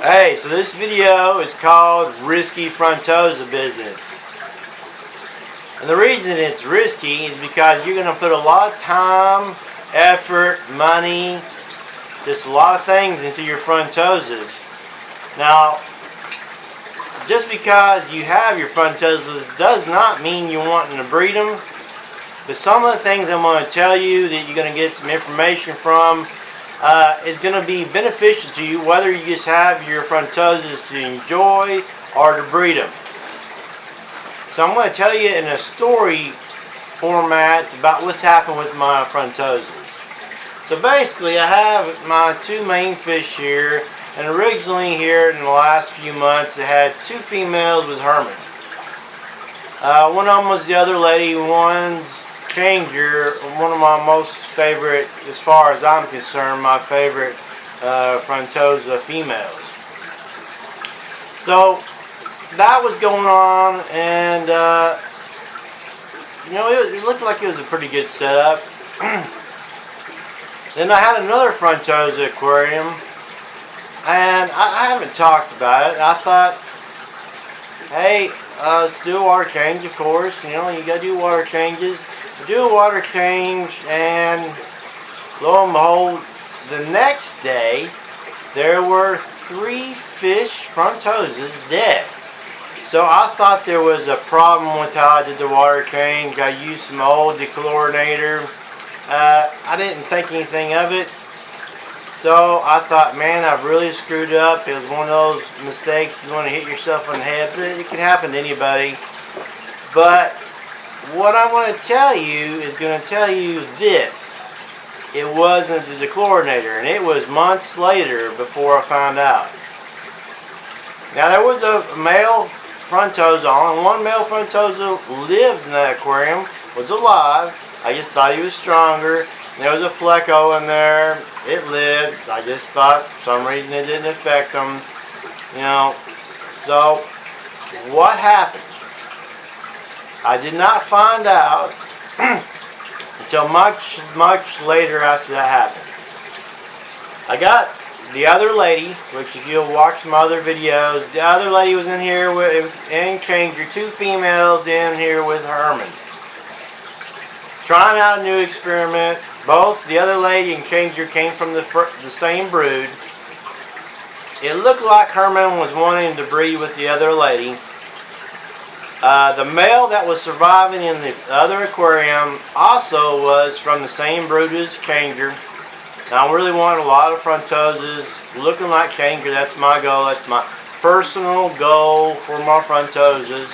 Hey, so this video is called Risky Frontosa Business. And the reason it's risky is because you're going to put a lot of time, effort, money, just a lot of things into your Frontosas. Now, just because you have your Frontosas does not mean you're wanting to breed them. But some of the things I'm going to tell you that you're going to get some information from is going to be beneficial to you, whether you just have your Frontosas to enjoy or to breed them. So I'm going to tell you in a story format about what's happened with my Frontosas. So basically I have my two main fish here, and originally here in the last few months I had two females with Herman. One of them was the other lady, one's Changer, one of my most favorite, as far as I'm concerned, my favorite Frontosa females. So that was going on, and it looked like it was a pretty good setup. Then I had another Frontosa aquarium, and I haven't talked about it. I thought, hey, let's do a water change, of course. You gotta do water changes. Do a water change, and lo and behold, the next day there were 3 fish Frontosas dead. So I thought there was a problem with how I did the water change. I used some old dechlorinator. I didn't think anything of it. So I thought, man, I've really screwed up. It was one of those mistakes you want to hit yourself on the head, but it can happen to anybody. But what I want to tell you is going to tell you this. It wasn't the dechlorinator, and it was months later before I found out. Now there was a male Frontosa on. One male Frontosa lived in that aquarium, was alive. I just thought he was stronger. There was a pleco in there. It lived. I just thought for some reason it didn't affect him. So what happened? I did not find out until much, much later after that happened. I got the other lady, which if you'll watch my other videos, the other lady was in here and Changer, 2 females in here with Herman. Trying out a new experiment. Both the other lady and Changer came from the same brood. It looked like Herman was wanting to breed with the other lady. The male that was surviving in the other aquarium also was from the same brood as Changer. Now I really want a lot of Frontosas looking like Changer. That's my goal. That's my personal goal for my Frontosas.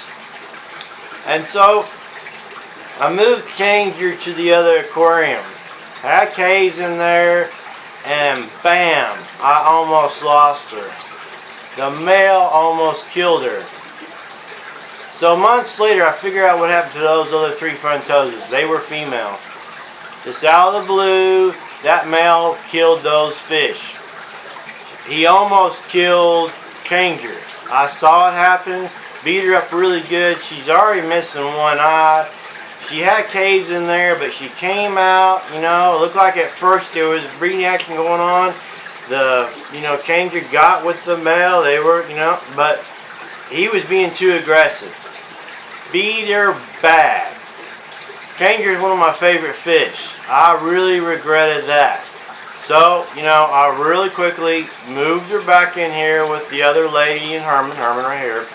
And so I moved Changer to the other aquarium. Had caves in there, and bam, I almost lost her. The male almost killed her. So months later, I figured out what happened to those other 3 Frontosas. They were female. Just out of the blue, that male killed those fish. He almost killed Changer. I saw it happen. Beat her up really good. She's already missing one eye. She had caves in there, but she came out. It looked like at first there was breeding action going on. The Changer got with the male. They were but he was being too aggressive. Beat her bad. Changer is one of my favorite fish. I really regretted that. So, I really quickly moved her back in here with the other lady and Herman right here,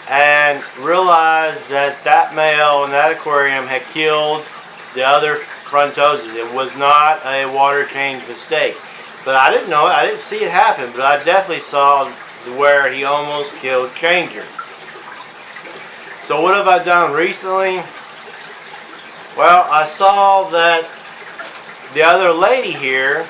and realized that male in that aquarium had killed the other Frontosas. It was not a water change mistake. But I didn't know it. I didn't see it happen, but I definitely saw where he almost killed Changer. So what have I done recently? Well, I saw that the other lady here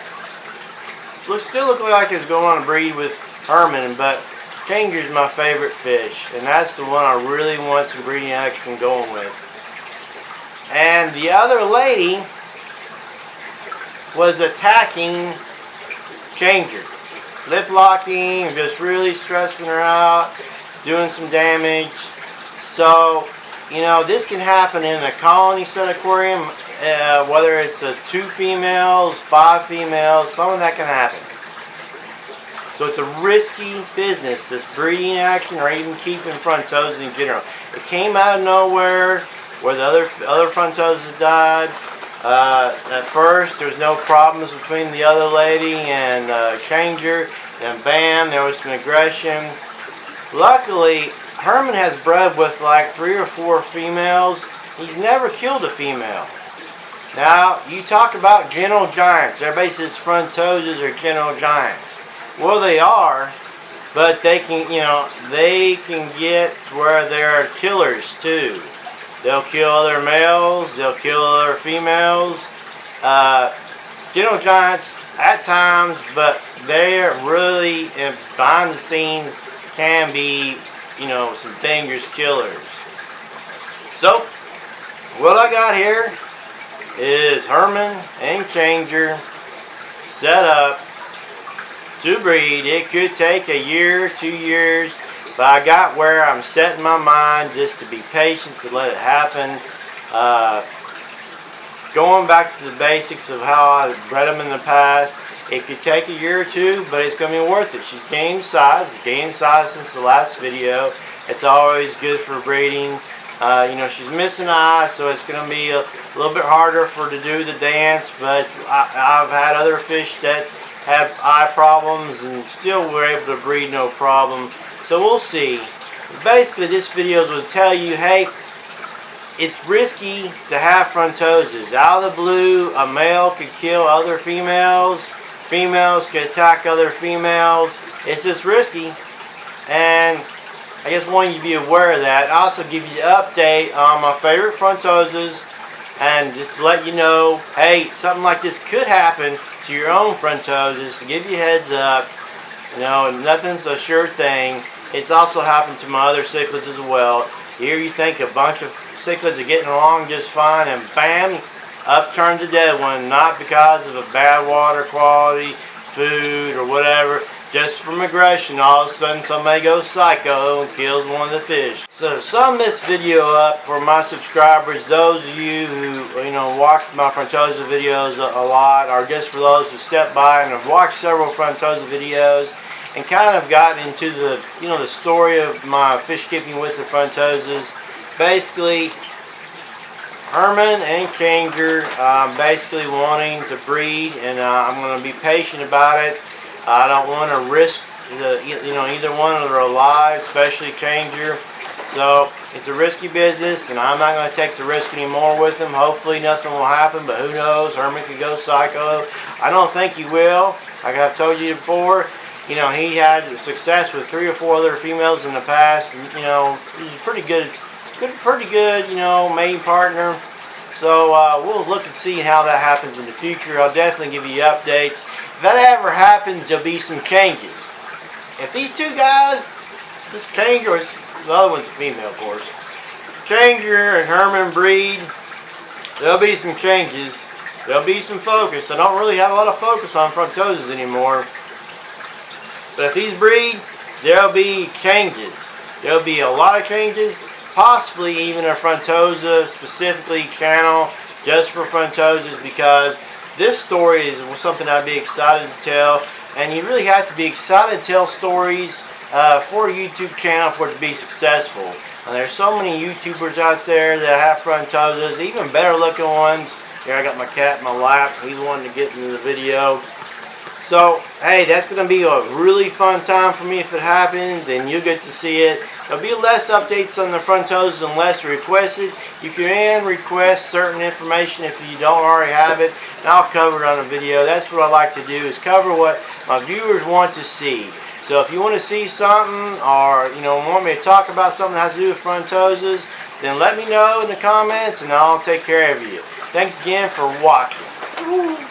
still looked like it's going to breed with Herman, but Changer's my favorite fish, and that's the one I really want some breeding action going with. And the other lady was attacking Changer, lip locking, just really stressing her out, doing some damage. So, this can happen in a colony set aquarium, whether it's 2 females, 5 females, some of that can happen. So it's a risky business, this breeding action or even keeping Frontosas in general. It came out of nowhere where the other Frontosas died. At first there was no problems between the other lady and Changer, and bam, there was some aggression. Luckily, Herman has bred with like 3 or 4 females. He's never killed a female. Now, you talk about gentle giants. Everybody says Frontosas are gentle giants. Well, they are, but they can, they can get where they're killers too. They'll kill other males. They'll kill other females. Gentle giants at times, but they're really behind the scenes can be, some dangerous killers. So, what I got here is Herman and Changer set up to breed. It could take a year, 2 years, but I got where I'm setting my mind just to be patient, to let it happen. Going back to the basics of how I bred them in the past, it could take a year or 2, but it's going to be worth it. She's gained size. She's gained size since the last video. It's always good for breeding. She's missing an eye, so it's going to be a little bit harder for her to do the dance, but I've had other fish that have eye problems and still were able to breed no problem. So we'll see. Basically, this video will tell you, hey, it's risky to have Frontosas. Out of the blue, a male could kill other females. Females could attack other females. It's just risky. And I just want you to be aware of that. I also give you the update on my favorite Frontosas, and just to let you know, hey, something like this could happen to your own Frontosas, to give you a heads up. Nothing's a sure thing. It's also happened to my other cichlids as well. Here you think a bunch of cichlids are getting along just fine, and bam, up turns a dead one, not because of a bad water quality, food, or whatever. Just from aggression, all of a sudden somebody goes psycho and kills one of the fish. So to sum this video up for my subscribers, those of you who watch my Frontosa videos a lot, or just for those who step by and have watched several Frontosa videos and kind of gotten into the the story of my fish keeping with the Frontosas, basically Herman and Changer basically wanting to breed, and I'm going to be patient about it. I don't want to risk either one of their lives, especially Changer. So it's a risky business, and I'm not going to take the risk anymore with him. Hopefully nothing will happen, but who knows? Herman could go psycho. I don't think he will. Like I've told you before, he had success with 3 or 4 other females in the past. And, he's a pretty good, mating partner. So we'll look and see how that happens in the future. I'll definitely give you updates. If that ever happens, there'll be some changes. If these 2 guys, this Changer, the other one's a female, of course, Changer and Herman breed, there'll be some changes. There'll be some focus. I don't really have a lot of focus on Frontosas anymore. But if these breed, there'll be changes. There'll be a lot of changes. Possibly even a Frontosa specifically channel just for Frontosas, because this story is something I'd be excited to tell, and you really have to be excited to tell stories for a YouTube channel for it to be successful. And there's so many YouTubers out there that have Frontosas, even better looking ones. Here I got my cat in my lap. He's wanting to get into the video. So, hey, that's going to be a really fun time for me if it happens, and you'll get to see it. There'll be less updates on the Frontosas unless requested. You can request certain information if you don't already have it, and I'll cover it on a video. That's what I like to do, is cover what my viewers want to see. So if you want to see something, or want me to talk about something that has to do with Frontosas, then let me know in the comments, and I'll take care of you. Thanks again for watching.